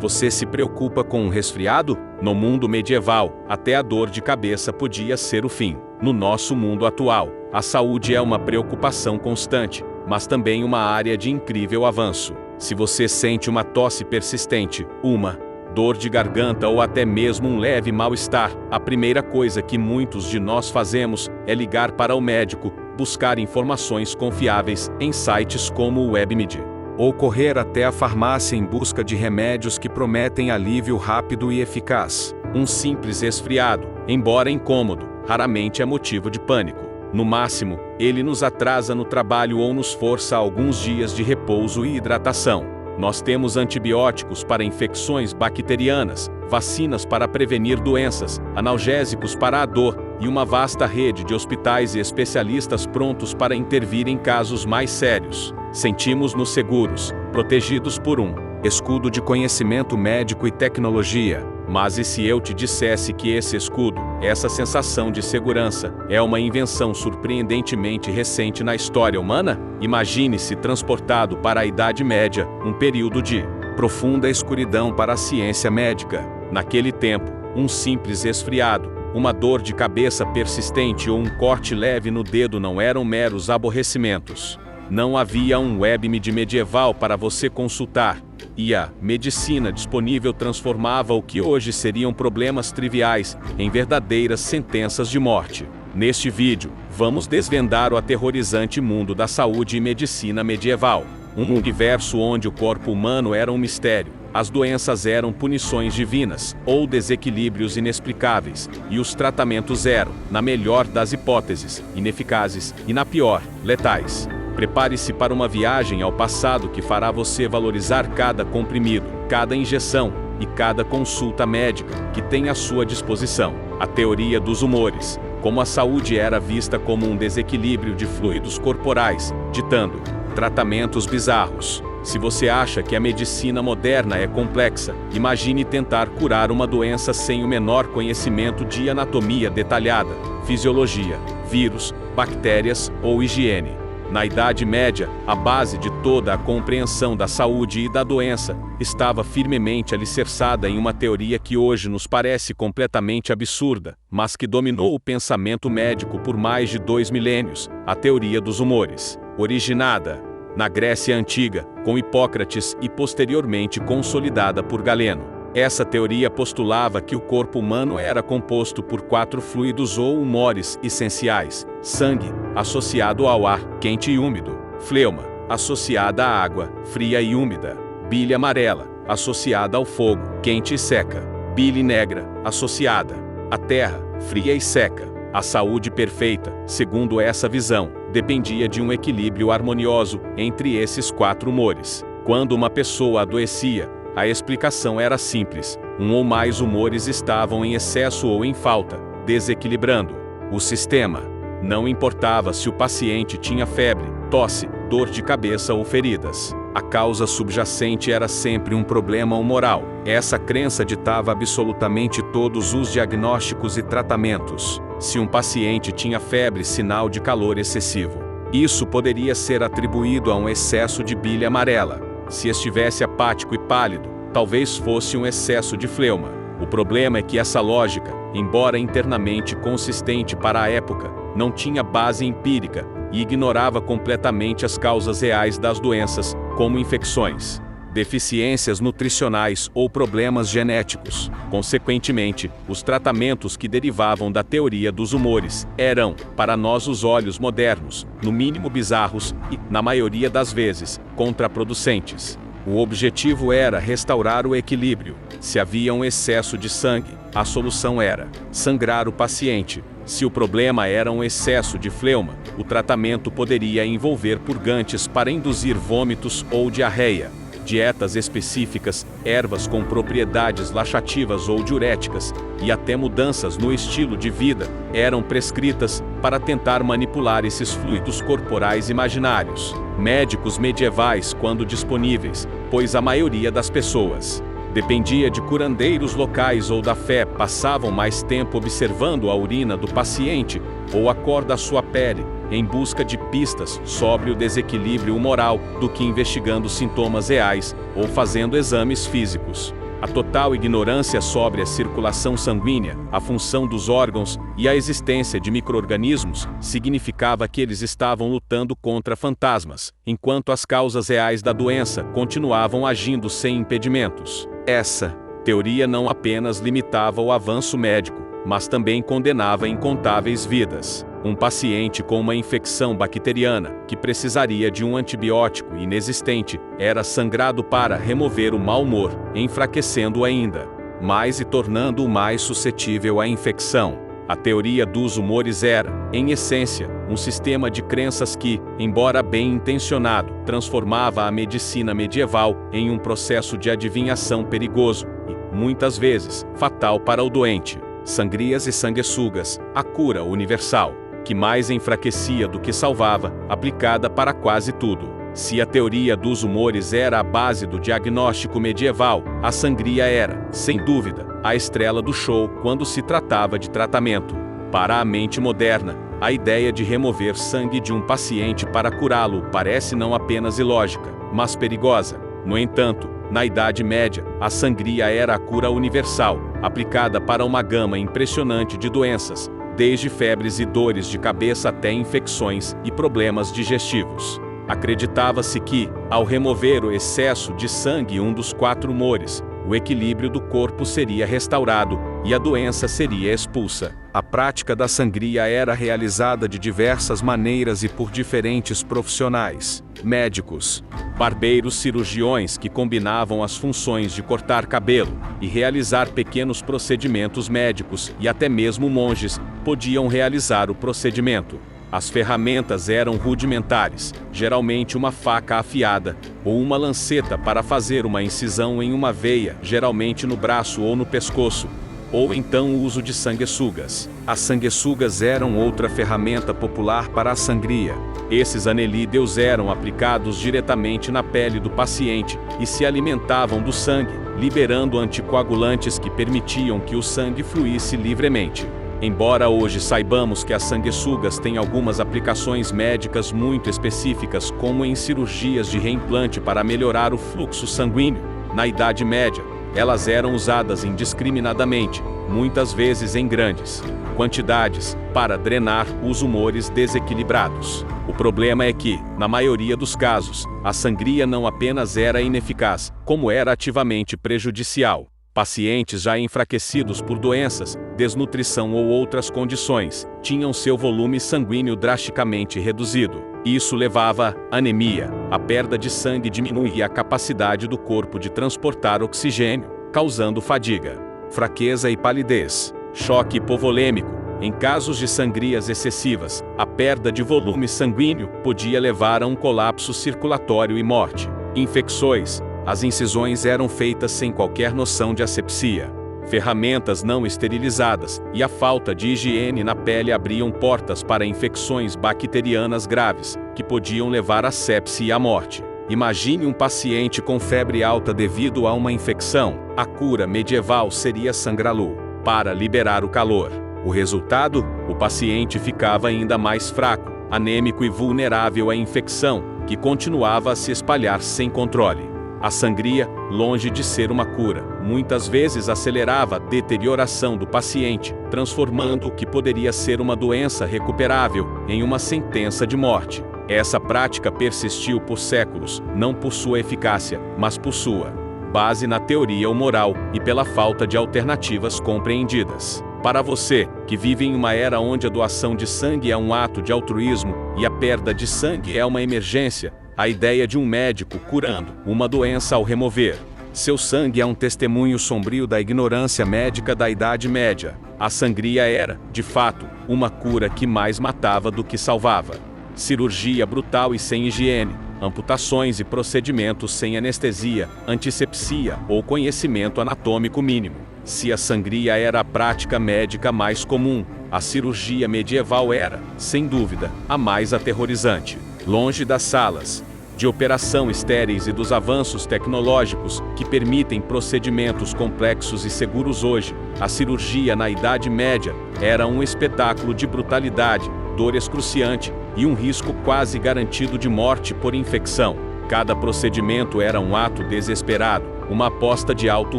Você se preocupa com um resfriado? No mundo medieval, até a dor de cabeça podia ser o fim. No nosso mundo atual, a saúde é uma preocupação constante, mas também uma área de incrível avanço. Se você sente uma tosse persistente, uma dor de garganta ou até mesmo um leve mal-estar, a primeira coisa que muitos de nós fazemos é ligar para o médico, buscar informações confiáveis em sites como o WebMD, ou correr até a farmácia em busca de remédios que prometem alívio rápido e eficaz. Um simples resfriado, embora incômodo, raramente é motivo de pânico. No máximo, ele nos atrasa no trabalho ou nos força a alguns dias de repouso e hidratação. Nós temos antibióticos para infecções bacterianas, vacinas para prevenir doenças, analgésicos para a dor e uma vasta rede de hospitais e especialistas prontos para intervir em casos mais sérios. Sentimos-nos seguros, protegidos por um escudo de conhecimento médico e tecnologia. Mas e se eu te dissesse que esse escudo, essa sensação de segurança, é uma invenção surpreendentemente recente na história humana? Imagine-se transportado para a Idade Média, um período de profunda escuridão para a ciência médica. Naquele tempo, um simples resfriado, uma dor de cabeça persistente ou um corte leve no dedo não eram meros aborrecimentos. Não havia um WebMD medieval para você consultar, e a medicina disponível transformava o que hoje seriam problemas triviais em verdadeiras sentenças de morte. Neste vídeo, vamos desvendar o aterrorizante mundo da saúde e medicina medieval. Um universo onde o corpo humano era um mistério, as doenças eram punições divinas ou desequilíbrios inexplicáveis, e os tratamentos eram, na melhor das hipóteses, ineficazes e, na pior, letais. Prepare-se para uma viagem ao passado que fará você valorizar cada comprimido, cada injeção e cada consulta médica que tem à sua disposição. A teoria dos humores, como a saúde era vista como um desequilíbrio de fluidos corporais, ditando tratamentos bizarros. Se você acha que a medicina moderna é complexa, imagine tentar curar uma doença sem o menor conhecimento de anatomia detalhada, fisiologia, vírus, bactérias ou higiene. Na Idade Média, a base de toda a compreensão da saúde e da doença estava firmemente alicerçada em uma teoria que hoje nos parece completamente absurda, mas que dominou o pensamento médico por mais de 2 milênios, a teoria dos humores. Originada na Grécia Antiga, com Hipócrates e posteriormente consolidada por Galeno. Essa teoria postulava que o corpo humano era composto por 4 fluidos ou humores essenciais: sangue, associado ao ar quente e úmido; fleuma, associada à água fria e úmida; bile amarela, associada ao fogo quente e seca; bile negra, associada à terra fria e seca. A saúde perfeita, segundo essa visão, dependia de um equilíbrio harmonioso entre esses 4 humores. Quando uma pessoa adoecia, a explicação era simples: um ou mais humores estavam em excesso ou em falta, desequilibrando o sistema. Não importava se o paciente tinha febre, tosse, dor de cabeça ou feridas. A causa subjacente era sempre um problema humoral. Essa crença ditava absolutamente todos os diagnósticos e tratamentos. Se um paciente tinha febre, sinal de calor excessivo, isso poderia ser atribuído a um excesso de bile amarela. Se estivesse apático e pálido, talvez fosse um excesso de fleuma. O problema é que essa lógica, embora internamente consistente para a época, não tinha base empírica e ignorava completamente as causas reais das doenças, como infecções, deficiências nutricionais ou problemas genéticos. Consequentemente, os tratamentos que derivavam da teoria dos humores eram, para nós os olhos modernos, no mínimo bizarros e, na maioria das vezes, contraproducentes. O objetivo era restaurar o equilíbrio. Se havia um excesso de sangue, a solução era sangrar o paciente. Se o problema era um excesso de fleuma, o tratamento poderia envolver purgantes para induzir vômitos ou diarreia. Dietas específicas, ervas com propriedades laxativas ou diuréticas, e até mudanças no estilo de vida, eram prescritas para tentar manipular esses fluidos corporais imaginários. Médicos medievais, quando disponíveis, pois a maioria das pessoas dependia de curandeiros locais ou da fé, passavam mais tempo observando a urina do paciente ou a cor da sua pele, em busca de pistas sobre o desequilíbrio humoral, do que investigando sintomas reais ou fazendo exames físicos. A total ignorância sobre a circulação sanguínea, a função dos órgãos e a existência de micro-organismos significava que eles estavam lutando contra fantasmas, enquanto as causas reais da doença continuavam agindo sem impedimentos. Essa teoria não apenas limitava o avanço médico, mas também condenava incontáveis vidas. Um paciente com uma infecção bacteriana, que precisaria de um antibiótico inexistente, era sangrado para remover o mau humor, enfraquecendo-o ainda mais e tornando-o mais suscetível à infecção. A teoria dos humores era, em essência, um sistema de crenças que, embora bem intencionado, transformava a medicina medieval em um processo de adivinhação perigoso e, muitas vezes, fatal para o doente. Sangrias e sanguessugas, a cura universal, que mais enfraquecia do que salvava, aplicada para quase tudo. Se a teoria dos humores era a base do diagnóstico medieval, a sangria era, sem dúvida, a estrela do show quando se tratava de tratamento. Para a mente moderna, a ideia de remover sangue de um paciente para curá-lo parece não apenas ilógica, mas perigosa. No entanto, na Idade Média, a sangria era a cura universal, aplicada para uma gama impressionante de doenças, desde febres e dores de cabeça até infecções e problemas digestivos. Acreditava-se que, ao remover o excesso de sangue, um dos 4 humores, o equilíbrio do corpo seria restaurado e a doença seria expulsa. A prática da sangria era realizada de diversas maneiras e por diferentes profissionais: médicos, barbeiros, cirurgiões que combinavam as funções de cortar cabelo e realizar pequenos procedimentos médicos, e até mesmo monges podiam realizar o procedimento. As ferramentas eram rudimentares, geralmente uma faca afiada, ou uma lanceta para fazer uma incisão em uma veia, geralmente no braço ou no pescoço, ou então o uso de sanguessugas. As sanguessugas eram outra ferramenta popular para a sangria. Esses anelídeos eram aplicados diretamente na pele do paciente e se alimentavam do sangue, liberando anticoagulantes que permitiam que o sangue fluísse livremente. Embora hoje saibamos que as sanguessugas têm algumas aplicações médicas muito específicas, como em cirurgias de reimplante para melhorar o fluxo sanguíneo, na Idade Média, elas eram usadas indiscriminadamente, muitas vezes em grandes quantidades, para drenar os humores desequilibrados. O problema é que, na maioria dos casos, a sangria não apenas era ineficaz, como era ativamente prejudicial. Pacientes já enfraquecidos por doenças, desnutrição ou outras condições, tinham seu volume sanguíneo drasticamente reduzido. Isso levava à anemia. A perda de sangue diminuía a capacidade do corpo de transportar oxigênio, causando fadiga, fraqueza e palidez. Choque hipovolêmico. Em casos de sangrias excessivas, a perda de volume sanguíneo podia levar a um colapso circulatório e morte. Infecções. As incisões eram feitas sem qualquer noção de asepsia. Ferramentas não esterilizadas e a falta de higiene na pele abriam portas para infecções bacterianas graves, que podiam levar à sepse e à morte. Imagine um paciente com febre alta devido a uma infecção. A cura medieval seria sangrá-lo para liberar o calor. O resultado? O paciente ficava ainda mais fraco, anêmico e vulnerável à infecção, que continuava a se espalhar sem controle. A sangria, longe de ser uma cura, muitas vezes acelerava a deterioração do paciente, transformando o que poderia ser uma doença recuperável em uma sentença de morte. Essa prática persistiu por séculos, não por sua eficácia, mas por sua base na teoria humoral e pela falta de alternativas compreendidas. Para você, que vive em uma era onde a doação de sangue é um ato de altruísmo e a perda de sangue é uma emergência, a ideia de um médico curando uma doença ao remover seu sangue é um testemunho sombrio da ignorância médica da Idade Média. A sangria era, de fato, uma cura que mais matava do que salvava. Cirurgia brutal e sem higiene, amputações e procedimentos sem anestesia, antisepsia ou conhecimento anatômico mínimo. Se a sangria era a prática médica mais comum, a cirurgia medieval era, sem dúvida, a mais aterrorizante. Longe das salas de operação estéreis e dos avanços tecnológicos que permitem procedimentos complexos e seguros hoje, a cirurgia na Idade Média era um espetáculo de brutalidade, dor excruciante e um risco quase garantido de morte por infecção. Cada procedimento era um ato desesperado, uma aposta de alto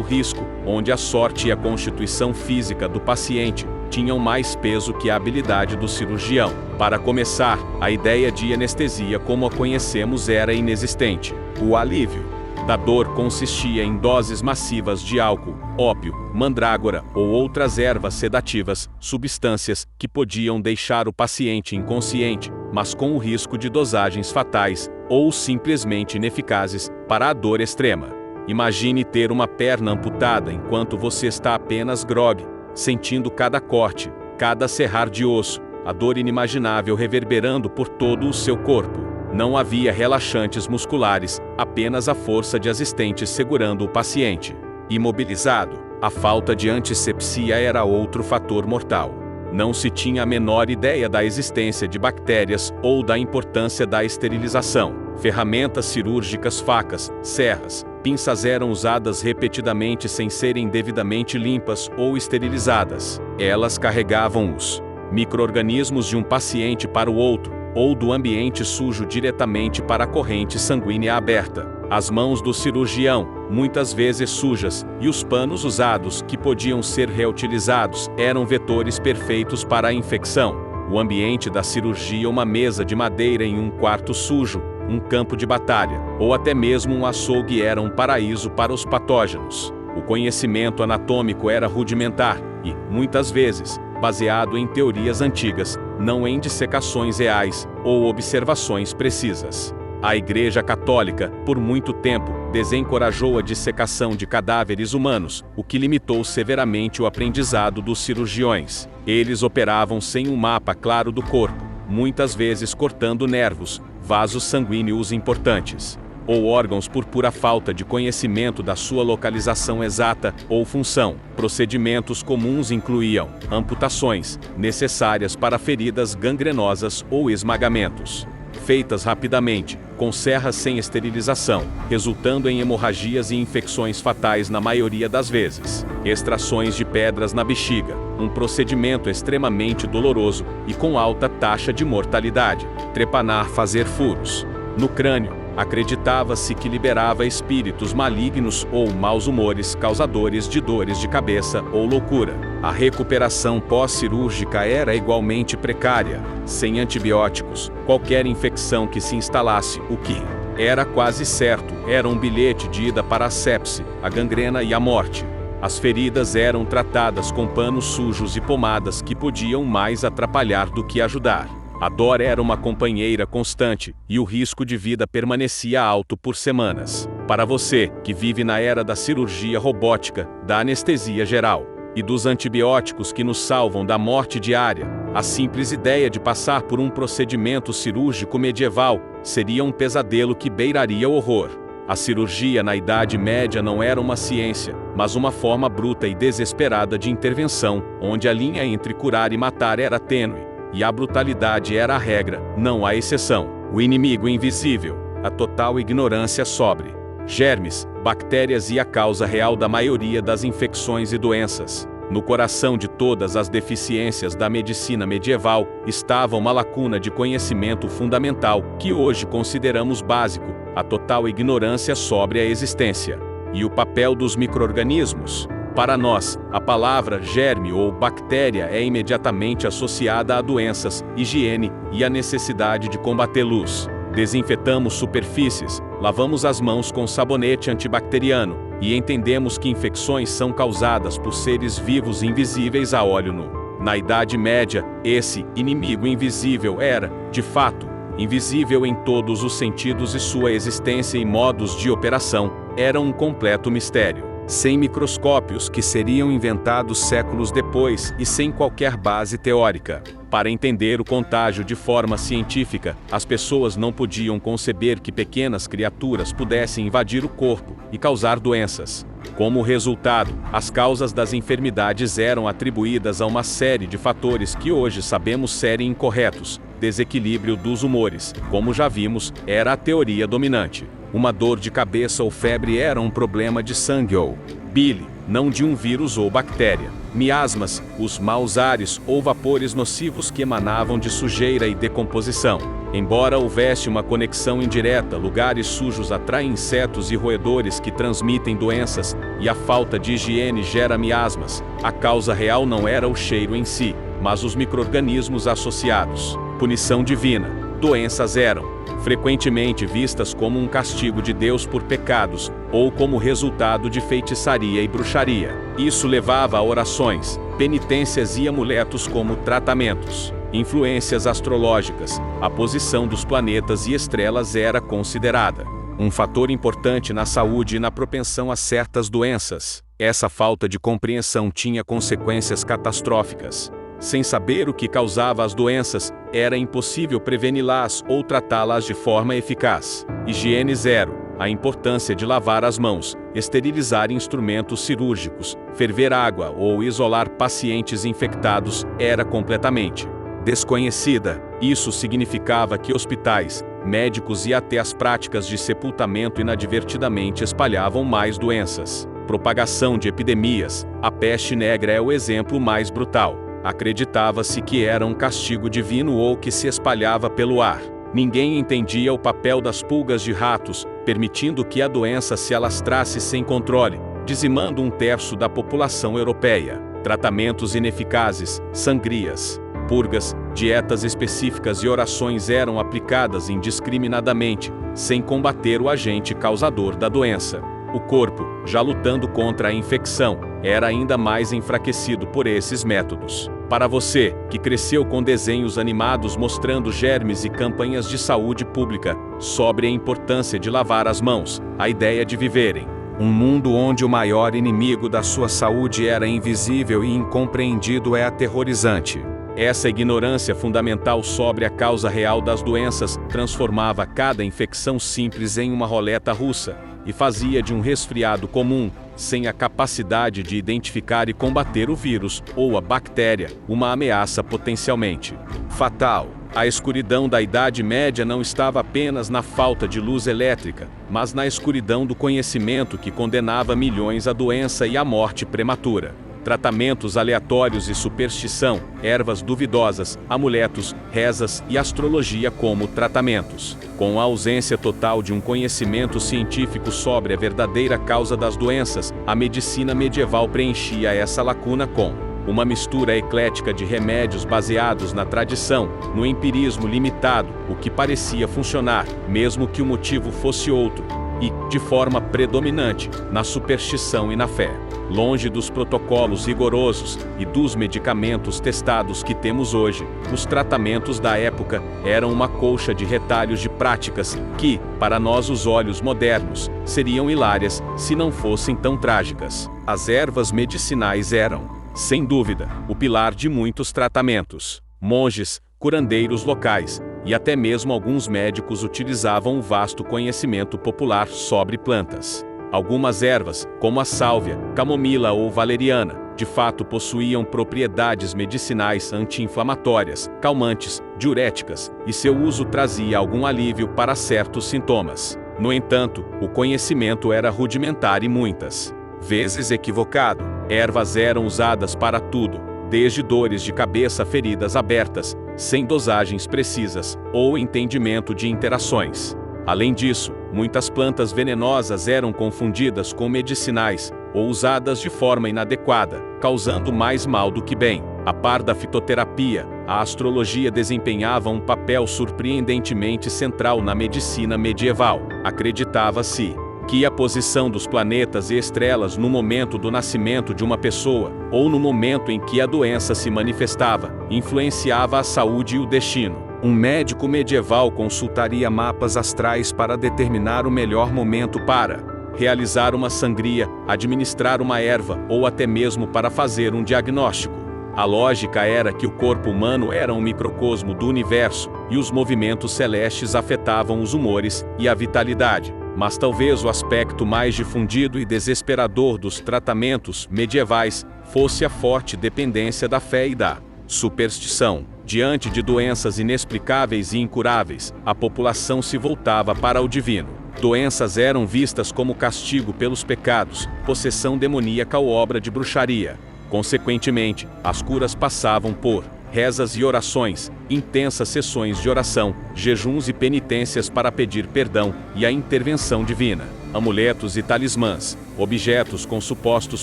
risco, onde a sorte e a constituição física do paciente tinham mais peso que a habilidade do cirurgião. Para começar, a ideia de anestesia como a conhecemos era inexistente. O alívio da dor consistia em doses massivas de álcool, ópio, mandrágora ou outras ervas sedativas, substâncias que podiam deixar o paciente inconsciente, mas com o risco de dosagens fatais ou simplesmente ineficazes para a dor extrema. Imagine ter uma perna amputada enquanto você está apenas grogue, sentindo cada corte, cada serrar de osso, a dor inimaginável reverberando por todo o seu corpo. Não havia relaxantes musculares, apenas a força de assistentes segurando o paciente. Imobilizado, a falta de antisepsia era outro fator mortal. Não se tinha a menor ideia da existência de bactérias ou da importância da esterilização. Ferramentas cirúrgicas, facas, serras, pinças eram usadas repetidamente sem serem devidamente limpas ou esterilizadas. Elas carregavam os micro-organismos de um paciente para o outro, ou do ambiente sujo diretamente para a corrente sanguínea aberta. As mãos do cirurgião, muitas vezes sujas, e os panos usados, que podiam ser reutilizados, eram vetores perfeitos para a infecção. O ambiente da cirurgia, uma mesa de madeira em um quarto sujo, um campo de batalha, ou até mesmo um açougue era um paraíso para os patógenos. O conhecimento anatômico era rudimentar e, muitas vezes, baseado em teorias antigas, não em dissecações reais ou observações precisas. A Igreja Católica, por muito tempo, desencorajou a dissecação de cadáveres humanos, o que limitou severamente o aprendizado dos cirurgiões. Eles operavam sem um mapa claro do corpo, muitas vezes cortando nervos, vasos sanguíneos importantes, ou órgãos por pura falta de conhecimento da sua localização exata ou função. Procedimentos comuns incluíam amputações, necessárias para feridas gangrenosas ou esmagamentos, feitas rapidamente, com serras sem esterilização, resultando em hemorragias e infecções fatais na maioria das vezes. Extrações de pedras na bexiga, um procedimento extremamente doloroso e com alta taxa de mortalidade. Trepanar, fazer furos no crânio. Acreditava-se que liberava espíritos malignos ou maus humores causadores de dores de cabeça ou loucura. A recuperação pós-cirúrgica era igualmente precária. Sem antibióticos, qualquer infecção que se instalasse, o que era quase certo, era um bilhete de ida para a sepse, a gangrena e a morte. As feridas eram tratadas com panos sujos e pomadas que podiam mais atrapalhar do que ajudar. A dor era uma companheira constante, e o risco de vida permanecia alto por semanas. Para você, que vive na era da cirurgia robótica, da anestesia geral e dos antibióticos que nos salvam da morte diária, a simples ideia de passar por um procedimento cirúrgico medieval seria um pesadelo que beiraria o horror. A cirurgia na Idade Média não era uma ciência, mas uma forma bruta e desesperada de intervenção, onde a linha entre curar e matar era tênue. E a brutalidade era a regra, não a exceção. O inimigo invisível, a total ignorância sobre germes, bactérias e a causa real da maioria das infecções e doenças. No coração de todas as deficiências da medicina medieval estava uma lacuna de conhecimento fundamental que hoje consideramos básico, a total ignorância sobre a existência e o papel dos micro-organismos. Para nós, a palavra germe ou bactéria é imediatamente associada a doenças, higiene e a necessidade de combatê-los. Desinfetamos superfícies, lavamos as mãos com sabonete antibacteriano e entendemos que infecções são causadas por seres vivos invisíveis a olho nu. Na Idade Média, esse inimigo invisível era, de fato, invisível em todos os sentidos e sua existência e modos de operação eram um completo mistério. Sem microscópios que seriam inventados séculos depois e sem qualquer base teórica. Para entender o contágio de forma científica, as pessoas não podiam conceber que pequenas criaturas pudessem invadir o corpo e causar doenças. Como resultado, as causas das enfermidades eram atribuídas a uma série de fatores que hoje sabemos serem incorretos. Desequilíbrio dos humores, como já vimos, era a teoria dominante. Uma dor de cabeça ou febre era um problema de sangue ou bile, não de um vírus ou bactéria. Miasmas, os maus ares ou vapores nocivos que emanavam de sujeira e decomposição. Embora houvesse uma conexão indireta, lugares sujos atraem insetos e roedores que transmitem doenças, e a falta de higiene gera miasmas. A causa real não era o cheiro em si, mas os micro-organismos associados. Punição divina. Doenças eram frequentemente vistas como um castigo de Deus por pecados, ou como resultado de feitiçaria e bruxaria. Isso levava a orações, penitências e amuletos como tratamentos. Influências astrológicas. A posição dos planetas e estrelas era considerada um fator importante na saúde e na propensão a certas doenças. Essa falta de compreensão tinha consequências catastróficas. Sem saber o que causava as doenças, era impossível preveni-las ou tratá-las de forma eficaz. Higiene zero. A importância de lavar as mãos, esterilizar instrumentos cirúrgicos, ferver água ou isolar pacientes infectados era completamente desconhecida. Isso significava que hospitais, médicos e até as práticas de sepultamento inadvertidamente espalhavam mais doenças. Propagação de epidemias. A peste negra é o exemplo mais brutal. Acreditava-se que era um castigo divino ou que se espalhava pelo ar. Ninguém entendia o papel das pulgas de ratos, permitindo que a doença se alastrasse sem controle, dizimando 1/3 da população europeia. Tratamentos ineficazes, sangrias, purgas, dietas específicas e orações eram aplicadas indiscriminadamente, sem combater o agente causador da doença. O corpo, já lutando contra a infecção, era ainda mais enfraquecido por esses métodos. Para você, que cresceu com desenhos animados mostrando germes e campanhas de saúde pública sobre a importância de lavar as mãos, a ideia de viver em um mundo onde o maior inimigo da sua saúde era invisível e incompreendido é aterrorizante. Essa ignorância fundamental sobre a causa real das doenças transformava cada infecção simples em uma roleta russa e fazia de um resfriado comum, sem a capacidade de identificar e combater o vírus ou a bactéria, uma ameaça potencialmente fatal. A escuridão da Idade Média não estava apenas na falta de luz elétrica, mas na escuridão do conhecimento que condenava milhões à doença e à morte prematura. Tratamentos aleatórios e superstição, ervas duvidosas, amuletos, rezas e astrologia como tratamentos. Com a ausência total de um conhecimento científico sobre a verdadeira causa das doenças, a medicina medieval preenchia essa lacuna com uma mistura eclética de remédios baseados na tradição, no empirismo limitado, o que parecia funcionar, mesmo que o motivo fosse outro, e, de forma predominante, na superstição e na fé. Longe dos protocolos rigorosos e dos medicamentos testados que temos hoje, os tratamentos da época eram uma colcha de retalhos de práticas que, para nós os olhos modernos, seriam hilárias se não fossem tão trágicas. As ervas medicinais eram, sem dúvida, o pilar de muitos tratamentos. Monges, curandeiros locais, e até mesmo alguns médicos utilizavam um vasto conhecimento popular sobre plantas. Algumas ervas, como a sálvia, camomila ou valeriana, de fato possuíam propriedades medicinais anti-inflamatórias, calmantes, diuréticas, e seu uso trazia algum alívio para certos sintomas. No entanto, o conhecimento era rudimentar e muitas vezes equivocado. Ervas eram usadas para tudo, desde dores de cabeça a feridas abertas, sem dosagens precisas, ou entendimento de interações. Além disso, muitas plantas venenosas eram confundidas com medicinais, ou usadas de forma inadequada, causando mais mal do que bem. A par da fitoterapia, a astrologia desempenhava um papel surpreendentemente central na medicina medieval. Acreditava-se que a posição dos planetas e estrelas no momento do nascimento de uma pessoa, ou no momento em que a doença se manifestava, influenciava a saúde e o destino. Um médico medieval consultaria mapas astrais para determinar o melhor momento para realizar uma sangria, administrar uma erva ou até mesmo para fazer um diagnóstico. A lógica era que o corpo humano era um microcosmo do universo e os movimentos celestes afetavam os humores e a vitalidade. Mas talvez o aspecto mais difundido e desesperador dos tratamentos medievais fosse a forte dependência da fé e da superstição. Diante de doenças inexplicáveis e incuráveis, a população se voltava para o divino. Doenças eram vistas como castigo pelos pecados, possessão demoníaca ou obra de bruxaria. Consequentemente, as curas passavam por rezas e orações, intensas sessões de oração, jejuns e penitências para pedir perdão e a intervenção divina. Amuletos e talismãs, objetos com supostos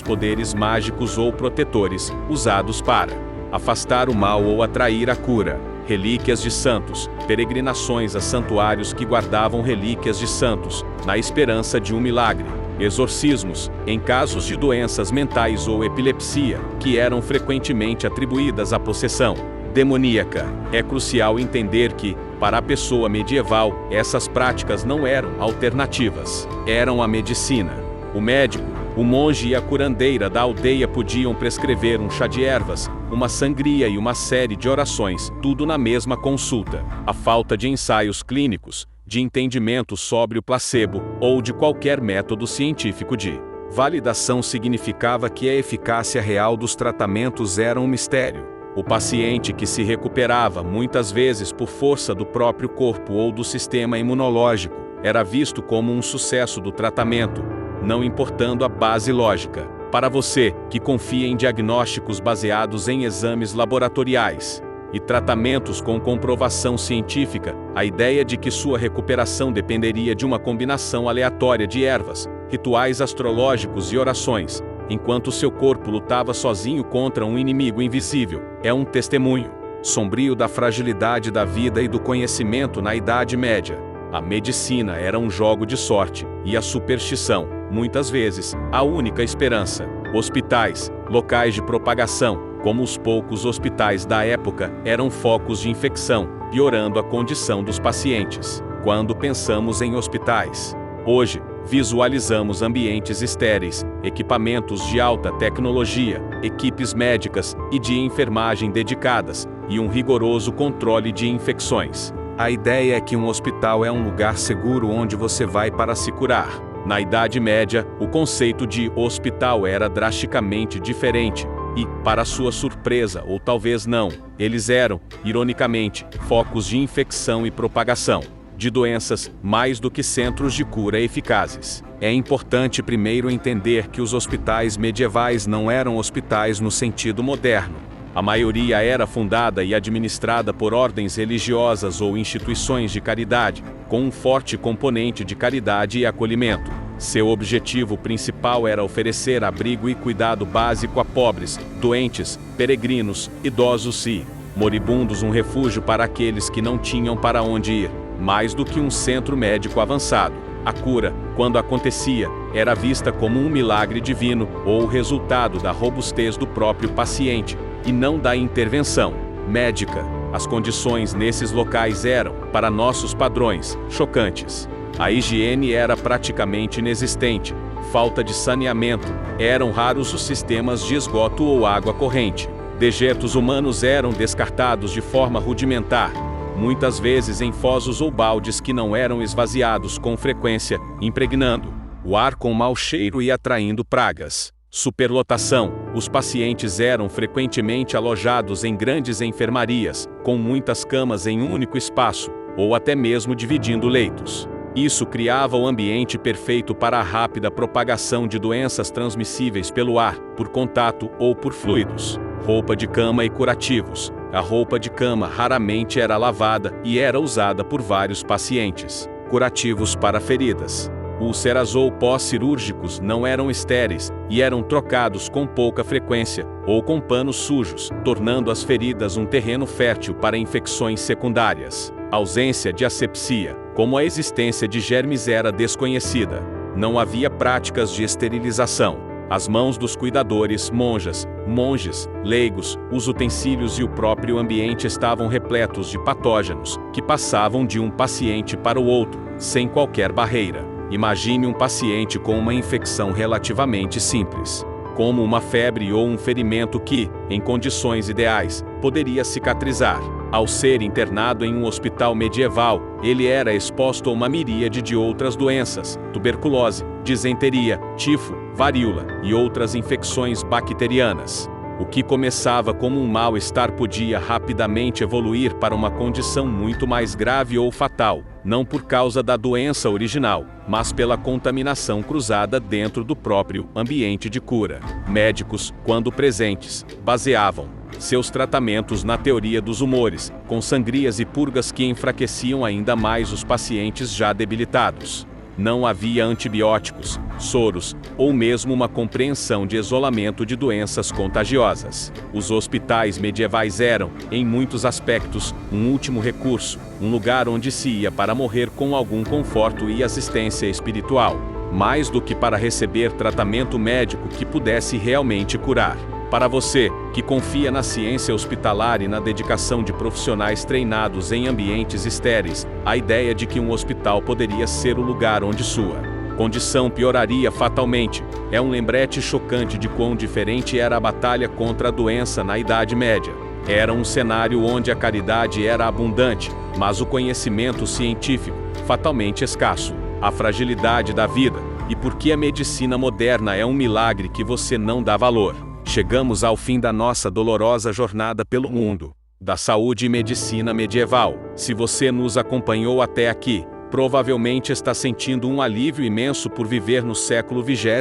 poderes mágicos ou protetores, usados para afastar o mal ou atrair a cura. Relíquias de santos, peregrinações a santuários que guardavam relíquias de santos, na esperança de um milagre. Exorcismos, em casos de doenças mentais ou epilepsia, que eram frequentemente atribuídas à possessão demoníaca. É crucial entender que, para a pessoa medieval, essas práticas não eram alternativas, eram a medicina. O médico, o monge e a curandeira da aldeia podiam prescrever um chá de ervas, uma sangria e uma série de orações, tudo na mesma consulta. A falta de ensaios clínicos, de entendimento sobre o placebo ou de qualquer método científico de validação significava que a eficácia real dos tratamentos era um mistério. O paciente que se recuperava, muitas vezes por força do próprio corpo ou do sistema imunológico, era visto como um sucesso do tratamento, não importando a base lógica. Para você, que confia em diagnósticos baseados em exames laboratoriais e tratamentos com comprovação científica, a ideia de que sua recuperação dependeria de uma combinação aleatória de ervas, rituais astrológicos e orações, enquanto seu corpo lutava sozinho contra um inimigo invisível, é um testemunho sombrio da fragilidade da vida e do conhecimento na Idade Média. A medicina era um jogo de sorte, e a superstição, muitas vezes, a única esperança. Hospitais, locais de propagação, como os poucos hospitais da época, eram focos de infecção, piorando a condição dos pacientes. Quando pensamos em hospitais, hoje, visualizamos ambientes estéreis, equipamentos de alta tecnologia, equipes médicas e de enfermagem dedicadas, e um rigoroso controle de infecções. A ideia é que um hospital é um lugar seguro onde você vai para se curar. Na Idade Média, o conceito de hospital era drasticamente diferente, e, para sua surpresa ou talvez não, eles eram, ironicamente, focos de infecção e propagação de doenças, mais do que centros de cura eficazes. É importante primeiro entender que os hospitais medievais não eram hospitais no sentido moderno. A maioria era fundada e administrada por ordens religiosas ou instituições de caridade, com um forte componente de caridade e acolhimento. Seu objetivo principal era oferecer abrigo e cuidado básico a pobres, doentes, peregrinos, idosos e moribundos, um refúgio para aqueles que não tinham para onde ir. Mais do que um centro médico avançado, a cura, quando acontecia, era vista como um milagre divino ou o resultado da robustez do próprio paciente, e não da intervenção médica. As condições nesses locais eram, para nossos padrões, chocantes. A higiene era praticamente inexistente, falta de saneamento, eram raros os sistemas de esgoto ou água corrente. Dejetos humanos eram descartados de forma rudimentar, muitas vezes em fosos ou baldes que não eram esvaziados com frequência, impregnando o ar com mau cheiro e atraindo pragas. Superlotação. Os pacientes eram frequentemente alojados em grandes enfermarias, com muitas camas em um único espaço, ou até mesmo dividindo leitos. Isso criava o ambiente perfeito para a rápida propagação de doenças transmissíveis pelo ar, por contato ou por fluidos. Roupa de cama e curativos. A roupa de cama raramente era lavada e era usada por vários pacientes. Curativos para feridas. Úlceras ou pós-cirúrgicos não eram estéreis e eram trocados com pouca frequência ou com panos sujos, tornando as feridas um terreno fértil para infecções secundárias. Ausência de asepsia, como a existência de germes era desconhecida. Não havia práticas de esterilização. As mãos dos cuidadores, monges, leigos, os utensílios e o próprio ambiente estavam repletos de patógenos, que passavam de um paciente para o outro, sem qualquer barreira. Imagine um paciente com uma infecção relativamente simples, como uma febre ou um ferimento que, em condições ideais, poderia cicatrizar. Ao ser internado em um hospital medieval, ele era exposto a uma miríade de outras doenças, tuberculose, disenteria, tifo, varíola e outras infecções bacterianas. O que começava como um mal-estar podia rapidamente evoluir para uma condição muito mais grave ou fatal, não por causa da doença original, mas pela contaminação cruzada dentro do próprio ambiente de cura. Médicos, quando presentes, baseavam seus tratamentos na teoria dos humores, com sangrias e purgas que enfraqueciam ainda mais os pacientes já debilitados. Não havia antibióticos, soros, ou mesmo uma compreensão de isolamento de doenças contagiosas. Os hospitais medievais eram, em muitos aspectos, um último recurso, um lugar onde se ia para morrer com algum conforto e assistência espiritual, mais do que para receber tratamento médico que pudesse realmente curar. Para você, que confia na ciência hospitalar e na dedicação de profissionais treinados em ambientes estéreis, a ideia de que um hospital poderia ser o lugar onde sua condição pioraria fatalmente é um lembrete chocante de quão diferente era a batalha contra a doença na Idade Média. Era um cenário onde a caridade era abundante, mas o conhecimento científico, fatalmente escasso. A fragilidade da vida, e porque a medicina moderna é um milagre que você não dá valor. Chegamos ao fim da nossa dolorosa jornada pelo mundo da saúde e medicina medieval. Se você nos acompanhou até aqui, provavelmente está sentindo um alívio imenso por viver no século XXI.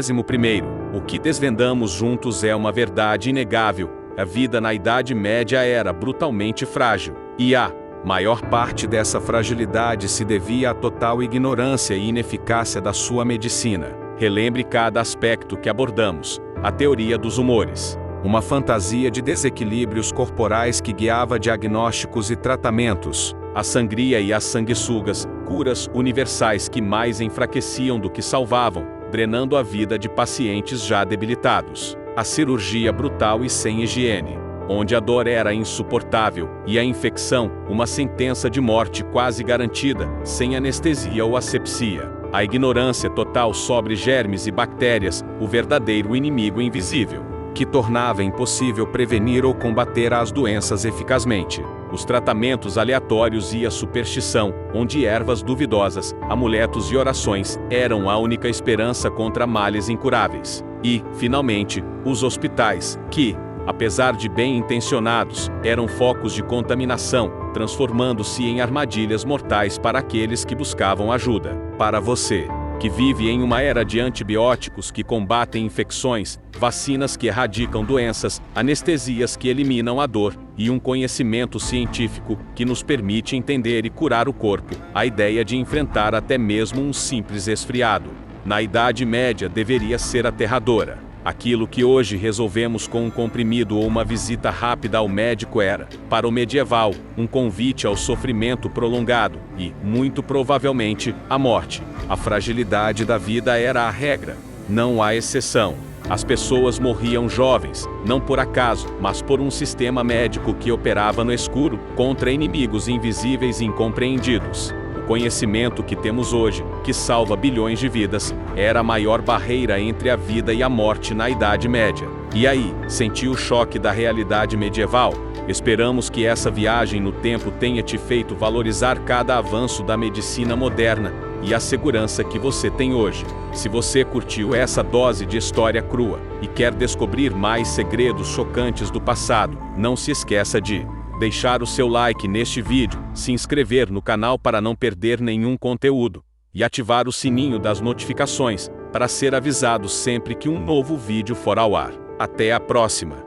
O que desvendamos juntos é uma verdade inegável: a vida na Idade Média era brutalmente frágil, e a maior parte dessa fragilidade se devia à total ignorância e ineficácia da sua medicina. Relembre cada aspecto que abordamos. A teoria dos humores, uma fantasia de desequilíbrios corporais que guiava diagnósticos e tratamentos. A sangria e as sanguessugas, curas universais que mais enfraqueciam do que salvavam, drenando a vida de pacientes já debilitados. A cirurgia brutal e sem higiene, onde a dor era insuportável e a infecção, uma sentença de morte quase garantida, sem anestesia ou asepsia. A ignorância total sobre germes e bactérias, o verdadeiro inimigo invisível, que tornava impossível prevenir ou combater as doenças eficazmente. Os tratamentos aleatórios e a superstição, onde ervas duvidosas, amuletos e orações eram a única esperança contra males incuráveis. E, finalmente, os hospitais, que, apesar de bem-intencionados, eram focos de contaminação, transformando-se em armadilhas mortais para aqueles que buscavam ajuda. Para você, que vive em uma era de antibióticos que combatem infecções, vacinas que erradicam doenças, anestesias que eliminam a dor, e um conhecimento científico que nos permite entender e curar o corpo, a ideia de enfrentar até mesmo um simples resfriado, na Idade Média deveria ser aterradora. Aquilo que hoje resolvemos com um comprimido ou uma visita rápida ao médico era, para o medieval, um convite ao sofrimento prolongado e, muito provavelmente, à morte. A fragilidade da vida era a regra, não a exceção. As pessoas morriam jovens, não por acaso, mas por um sistema médico que operava no escuro, contra inimigos invisíveis e incompreendidos. O conhecimento que temos hoje, que salva bilhões de vidas, era a maior barreira entre a vida e a morte na Idade Média. E aí, sentiu o choque da realidade medieval? Esperamos que essa viagem no tempo tenha te feito valorizar cada avanço da medicina moderna e a segurança que você tem hoje. Se você curtiu essa dose de história crua e quer descobrir mais segredos chocantes do passado, não se esqueça de deixar o seu like neste vídeo, se inscrever no canal para não perder nenhum conteúdo e ativar o sininho das notificações para ser avisado sempre que um novo vídeo for ao ar. Até a próxima!